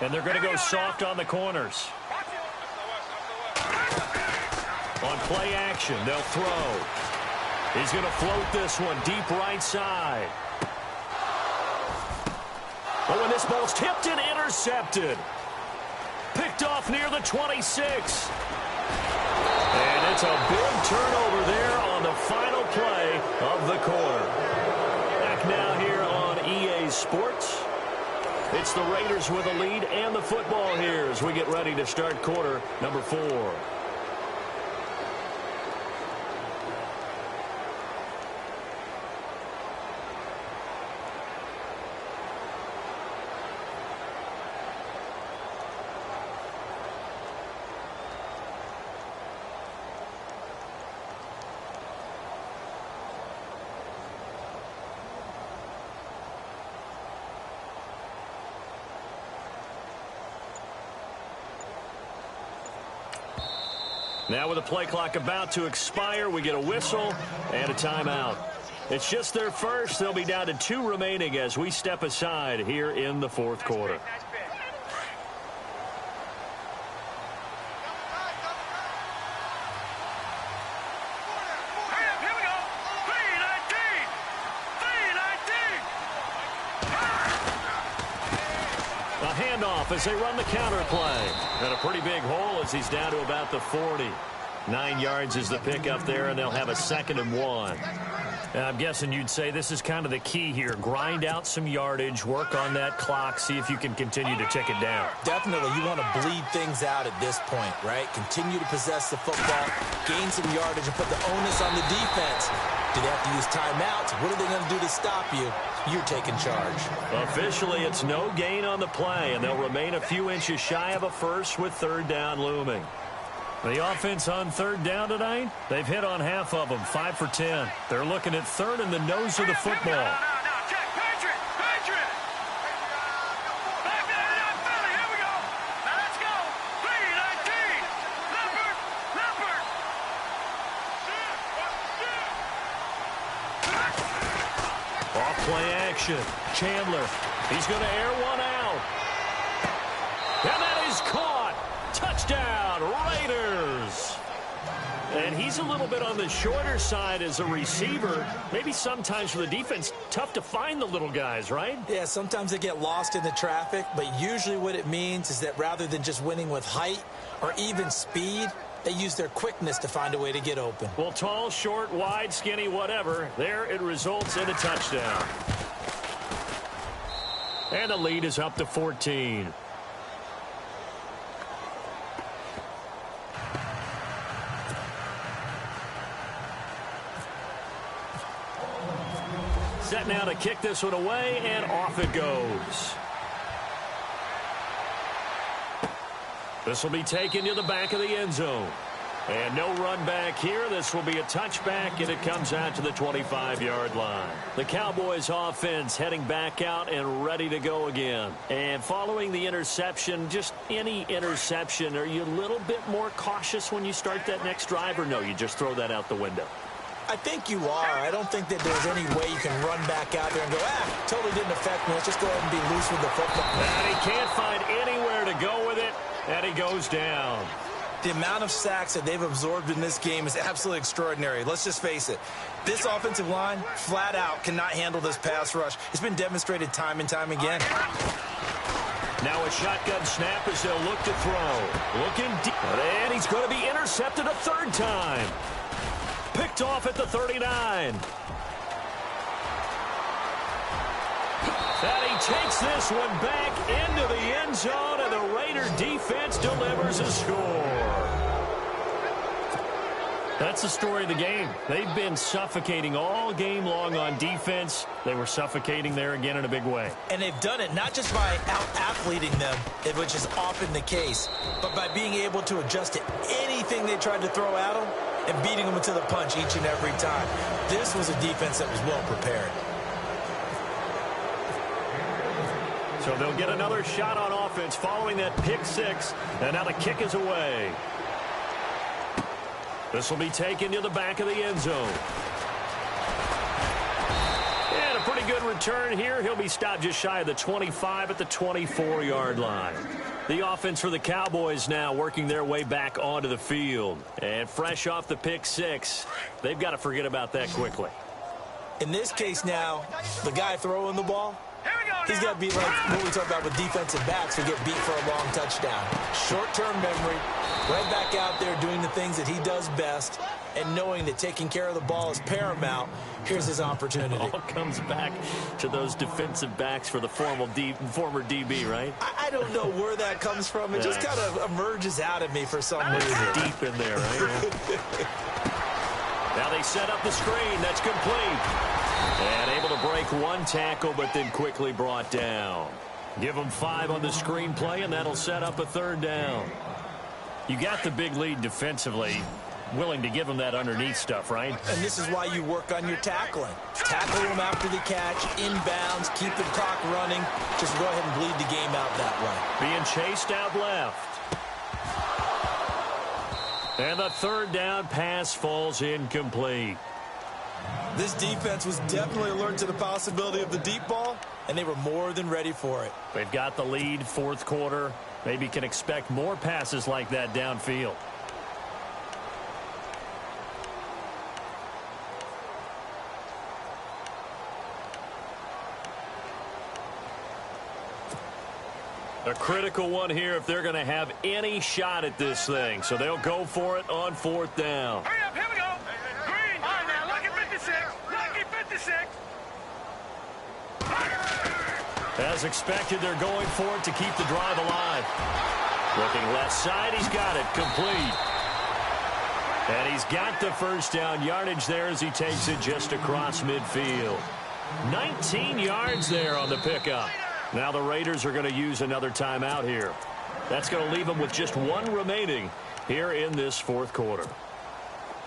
And they're going to go soft on the corners. On play action, they'll throw. He's going to float this one deep right side. Oh, and this ball's tipped and intercepted. Picked Picked off near the 26. And it's a big turnover there on the final play of the quarter. Back now here on EA Sports. It's the Raiders with a lead and the football here as we get ready to start quarter number 4. Now with the play clock about to expire, we get a whistle and a timeout. It's just their first. They'll be down to 2 remaining as we step aside here in the fourth quarter. A handoff as they run the counter play. And a pretty big hole as he's down to about the 40. 9 yards is the pickup there, and they'll have a 2nd and 1. And I'm guessing you'd say this is kind of the key here. Grind out some yardage, work on that clock, see if you can continue to tick it down. Definitely, you want to bleed things out at this point, right? Continue to possess the football, gain some yardage, and put the onus on the defense. Do they have to use timeouts? What are they going to do to stop you? You're taking charge. Officially, it's no gain on the play, and they'll remain a few inches shy of a first with 3rd down looming. The offense on 3rd down tonight, they've hit on half of them, 5 for 10. They're looking at 3rd in the nose of the football. Play action. Chandler. He's going to air one out. And that is caught. Touchdown, Raiders. And he's a little bit on the shorter side as a receiver. Maybe sometimes for the defense, tough to find the little guys, right? Yeah, sometimes they get lost in the traffic, but usually what it means is that rather than just winning with height or even speed, they use their quickness to find a way to get open. Well, tall, short, wide, skinny, whatever. There it results in a touchdown. And the lead is up to 14. Set now to kick this one away, and off it goes. This will be taken to the back of the end zone. And no run back here. This will be a touchback, and it comes out to the 25-yard line. The Cowboys offense heading back out and ready to go again. And following the interception, just any interception, are you a little bit more cautious when you start that next drive, or no, you just throw that out the window? I think you are. I don't think that there's any way you can run back out there and go, totally didn't affect me. Let's just go ahead and be loose with the football. And he can't find anywhere to go with it, and he goes down. The amount of sacks that they've absorbed in this game is absolutely extraordinary. Let's just face it. This offensive line, flat out, cannot handle this pass rush. It's been demonstrated time and time again. Now a shotgun snap as they'll look to throw. Looking deep, and he's going to be intercepted a 3rd time. Picked off at the 39. And he takes this one back into the end zone, and the Raider defense delivers a score. That's the story of the game. They've been suffocating all game long on defense. They were suffocating there again in a big way. And they've done it not just by out-athleting them, which is often the case, but by being able to adjust to anything they tried to throw at them and beating them to the punch each and every time. This was a defense that was well prepared. So they'll get another shot on offense following that pick 6, and now the kick is away. This will be taken to the back of the end zone. And a pretty good return here. He'll be stopped just shy of the 25 at the 24-yard line. The offense for the Cowboys now working their way back onto the field. And fresh off the pick 6, they've got to forget about that quickly. In this case now, the guy throwing the ball, Here we go. He's got to be like what we talk about with defensive backs who get beat for a long touchdown. Short-term memory, right back out there doing the things that he does best, and knowing that taking care of the ball is paramount. Here's his opportunity. It all comes back to those defensive backs for the former DB, right? I don't know where that comes from. It just kind of emerges out of me for some reason. Deep in there, right? Now they set up the screen. That's complete. And able to break one tackle, but then quickly brought down. Give them 5 on the screen play, and that'll set up a third down. You got the big lead defensively. Willing to give them that underneath stuff, right? And this is why you work on your tackling. Tackle them after the catch, inbounds, keep the clock running. Just go ahead and bleed the game out that way. Being chased out left. And the third down pass falls incomplete. This defense was definitely alert to the possibility of the deep ball, and they were more than ready for it. They've got the lead, fourth quarter. Maybe can expect more passes like that downfield. A critical one here if they're going to have any shot at this thing. So they'll go for it on fourth down. Hurry up, here we go. Green. All right, now, lucky 56. Lucky 56. As expected, they're going for it to keep the drive alive. Looking left side, he's got it. Complete. And he's got the first down yardage there as he takes it just across midfield. 19 yards there on the pickup. Now the Raiders are going to use another timeout here. That's going to leave them with just one remaining here in this fourth quarter.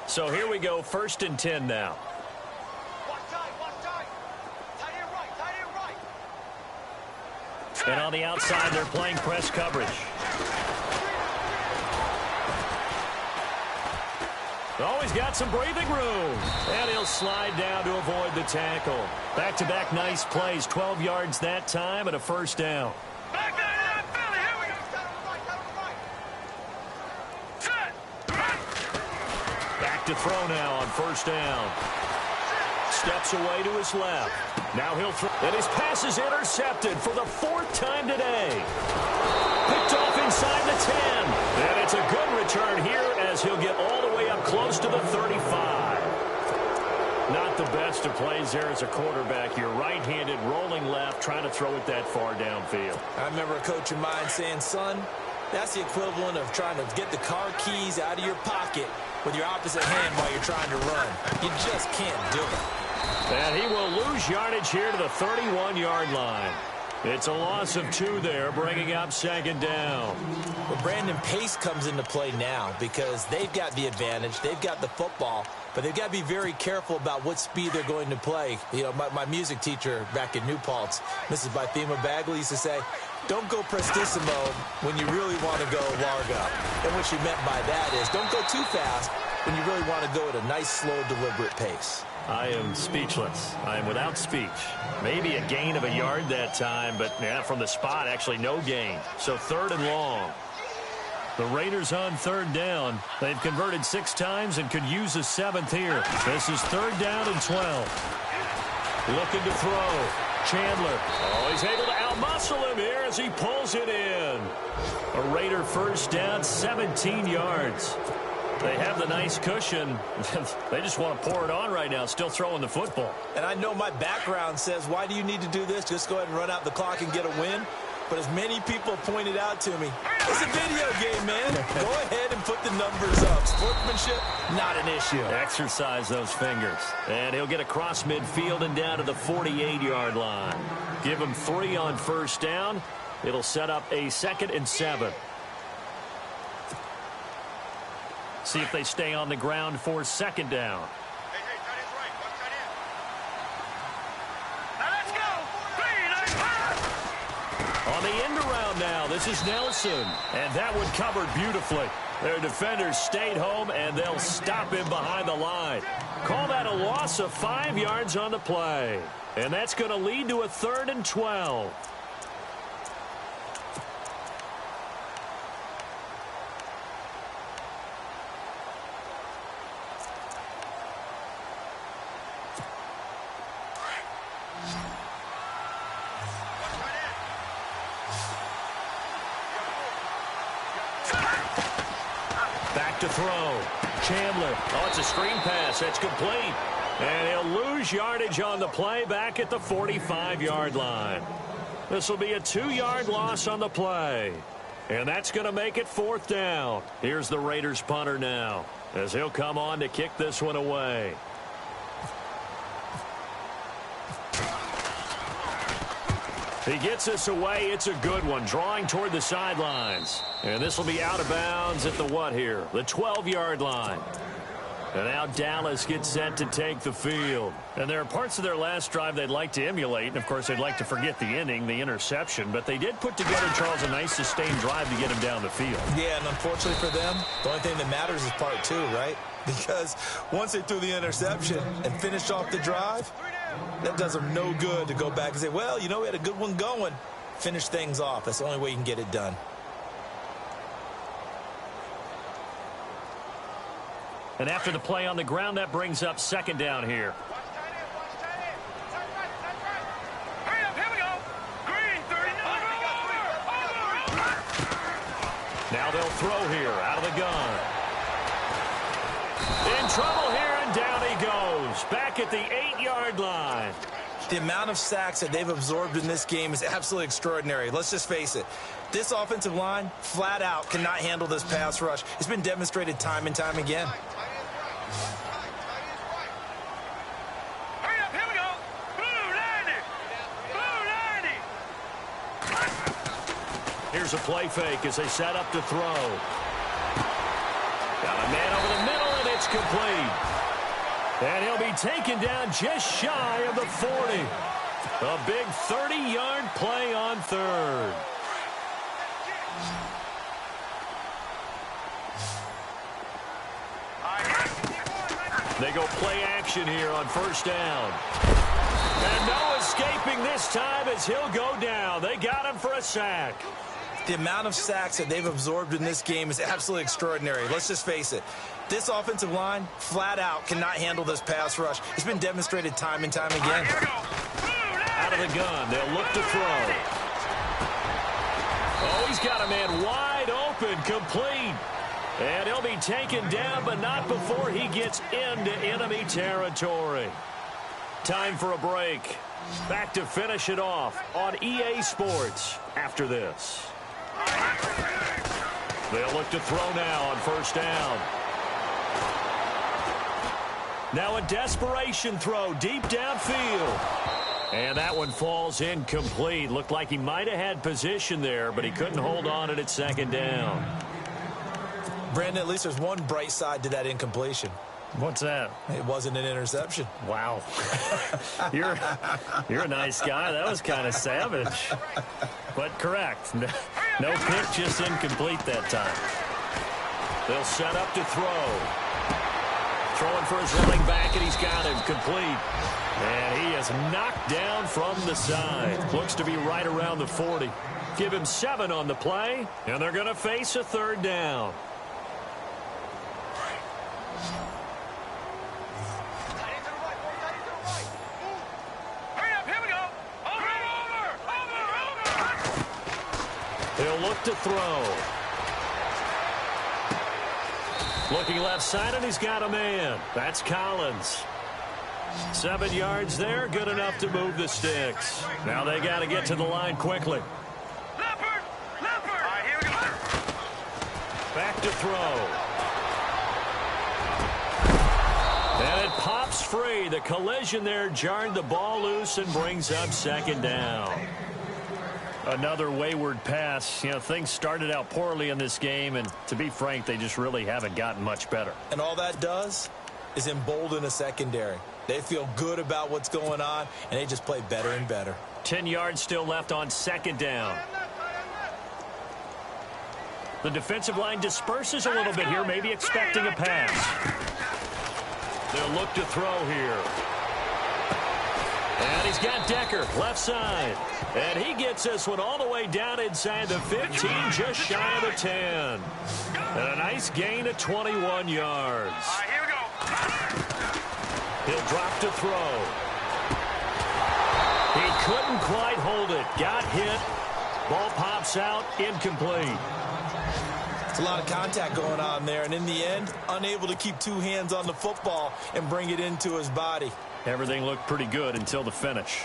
So here we go, 1st and 10 now. And on the outside, they're playing press coverage. Always got some breathing room. And he'll slide down to avoid the tackle. Back-to-back nice plays. 12 yards that time and a first down. Back down, Philly. Here we go. Set. Back to throw now on first down. Steps away to his left. Now he'll throw. And his pass is intercepted for the 4th time today. Picked off inside the 10. And it's a good return here as he'll get all the way up close to the 35. Not the best of plays there as a quarterback. You're right-handed, rolling left, trying to throw it that far downfield. I remember a coach of mine saying, son, that's the equivalent of trying to get the car keys out of your pocket with your opposite hand while you're trying to run. You just can't do it. And he will lose yardage here to the 31-yard line. It's a loss of 2 there, bringing up 2nd down. Well, Brandon, pace comes into play now because they've got the advantage. They've got the football, but they've got to be very careful about what speed they're going to play. You know, my music teacher back in New Paltz, Mrs. Bythema Bagley, used to say, don't go prestissimo when you really want to go largo. And what she meant by that is don't go too fast when you really want to go at a nice, slow, deliberate pace. I am speechless. I am without speech. Maybe a gain of a yard that time, but yeah, from the spot, actually no gain. So 3rd and long. The Raiders on 3rd down. They've converted 6 times and could use a 7th here. This is 3rd down and 12. Looking to throw. Chandler. Oh, he's able to outmuscle him here as he pulls it in. A Raider first down, 17 yards. They have the nice cushion. They just want to pour it on right now, still throwing the football. And I know my background says, why do you need to do this? Just go ahead and run out the clock and get a win. But as many people pointed out to me, it's a video game, man. Go ahead and put the numbers up. Sportsmanship, not an issue. Exercise those fingers. And he'll get across midfield and down to the 48-yard line. Give him 3 on first down. It'll set up a 2nd and 7. See if they stay on the ground for 2nd down. Now let's go. 3, 9, 5. On the end around now, this is Nelson. And that one covered beautifully. Their defenders stayed home, and they'll stop him behind the line. Call that a loss of 5 yards on the play. And that's going to lead to a 3rd and 12. Back to throw. Chandler. Oh, it's a screen pass. That's complete. And he'll lose yardage on the play back at the 45-yard line. This will be a 2-yard loss on the play. And that's going to make it 4th down. Here's the Raiders punter now, as he'll come on to kick this one away. He gets this away. It's a good one, drawing toward the sidelines. And this will be out of bounds at the what here? The 12-yard line. And now Dallas gets set to take the field. And there are parts of their last drive they'd like to emulate. And, of course, they'd like to forget the ending, the interception. But they did put together, Charles, a nice sustained drive to get him down the field. Yeah, and unfortunately for them, the only thing that matters is part 2, right? Because once they threw the interception and finished off the drive, that does them no good to go back and say, well, you know, we had a good one going. Finish things off. That's the only way you can get it done. And after the play on the ground, that brings up 2nd down here. Hurry up, here we go. Green, 39. Now they'll throw here out of the gun. In trouble here, and down he goes. Back at the 8-yard line. The amount of sacks that they've absorbed in this game is absolutely extraordinary. Let's just face it. This offensive line, flat out, cannot handle this pass rush. It's been demonstrated time and time again. Hurry up, here we go. Blue 90. Here's a play fake as they set up to throw. Got a man over the middle, and it's complete. And he'll be taken down just shy of the 40. A big 30-yard play on 3rd. They go play action here on 1st down. And no escaping this time as he'll go down. They got him for a sack. The amount of sacks that they've absorbed in this game is absolutely extraordinary. Let's just face it. This offensive line, flat out, cannot handle this pass rush. It's been demonstrated time and time again. Out of the gun, they'll look to throw. Oh, he's got a man wide open, complete. And he'll be taken down, but not before he gets into enemy territory. Time for a break. Back to finish it off on EA Sports after this. They'll look to throw now on 1st down. Now a desperation throw deep downfield. And that one falls incomplete. Looked like he might have had position there, but he couldn't hold on it at 2nd down. Brandon, at least there's one bright side to that incompletion. What's that? It wasn't an interception. Wow. You're a nice guy. That was kind of savage. But correct. No pick, just incomplete that time. They'll set up to throw. Throwing for his running back, and he's got him complete. And he is knocked down from the side. Looks to be right around the 40. Give him 7 on the play, and they're going to face a 3rd down. He'll look to throw. Looking left side, and he's got a man. That's Collins. 7 yards there, good enough to move the sticks. Now they got to get to the line quickly. Leopard! Leopard! All right, here we go. Back to throw. And it pops free. The collision there jarred the ball loose and brings up 2nd down. Another wayward pass. You know, things started out poorly in this game, and to be frank, they just really haven't gotten much better. And all that does is embolden a secondary. They feel good about what's going on, and they just play better and better. 10 yards still left on 2nd down. The defensive line disperses a little bit here, maybe expecting a pass. They'll look to throw here. And he's got Decker, left side. And he gets this one all the way down inside the 15, just shy of the 10. And a nice gain of 21 yards. All right, here we go. He'll drop to throw. He couldn't quite hold it. Got hit. Ball pops out, incomplete. It's a lot of contact going on there, and in the end, unable to keep two hands on the football and bring it into his body. Everything looked pretty good until the finish.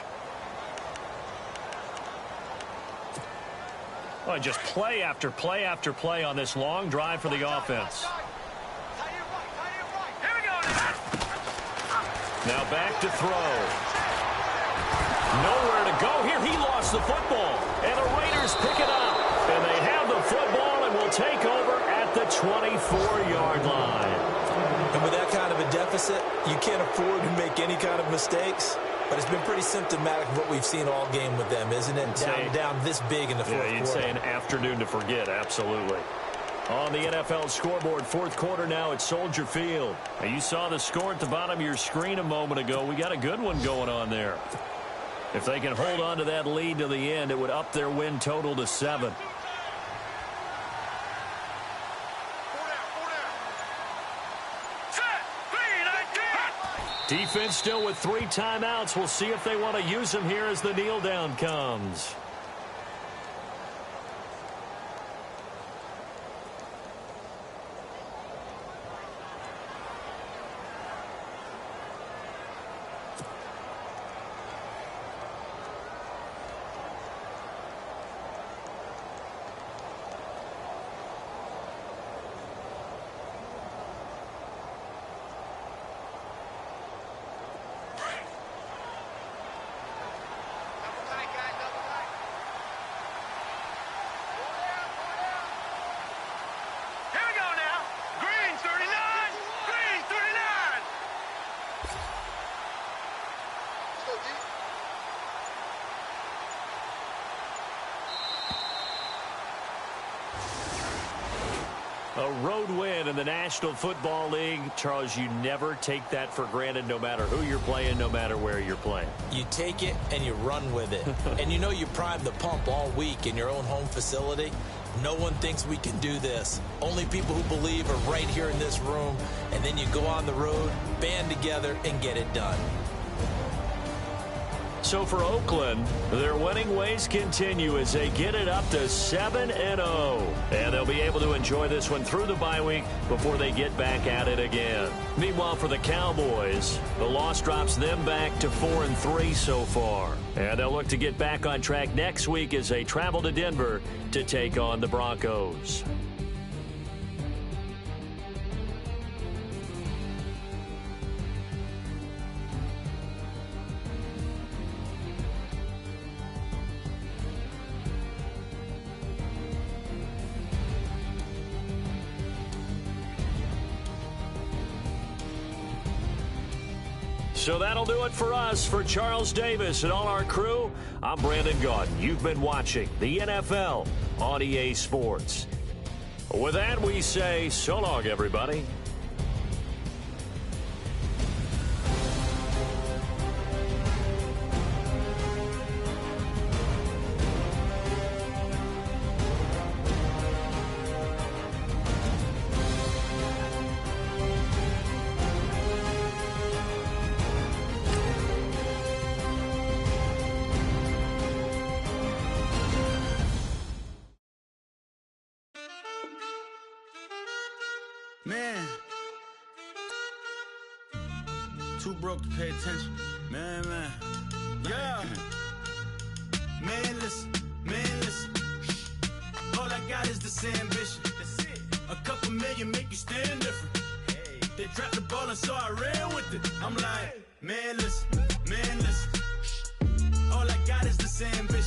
Well, just play after play after play on this long drive for the offense. Now back to throw. Nowhere to go here. He lost the football. And the Raiders pick it up. And they have the football and will take over at the 24-yard line. And with that kind of a deficit, you can't afford to make any kind of mistakes. But it's been pretty symptomatic of what we've seen all game with them, isn't it? Down this big in the fourth quarter. You'd say an afternoon to forget, absolutely. On the NFL scoreboard, fourth quarter now at Soldier Field. Now, you saw the score at the bottom of your screen a moment ago. We got a good one going on there. If they can hold on to that lead to the end, it would up their win total to 7. Defense still with 3 timeouts. We'll see if they want to use them here as the kneel down comes. A road win in the National Football League. Charles, you never take that for granted no matter who you're playing, no matter where you're playing. You take it and you run with it. And you know you primed the pump all week in your own home facility. No one thinks we can do this. Only people who believe are right here in this room. And then you go on the road, band together, and get it done. So for Oakland, their winning ways continue as they get it up to 7-0. And they'll be able to enjoy this one through the bye week before they get back at it again. Meanwhile, for the Cowboys, the loss drops them back to 4-3 so far. And they'll look to get back on track next week as they travel to Denver to take on the Broncos. So that'll do it for us. For Charles Davis and all our crew, I'm Brandon Gaudin. You've been watching the NFL on EA Sports. With that, we say so long, everybody. Man, too broke to pay attention. Man. Yeah. Man, listen. All I got is this ambition. That's it. A couple million make you stand different. Hey. They dropped the ball and so I ran with it. I'm like, man, listen. All I got is this ambition.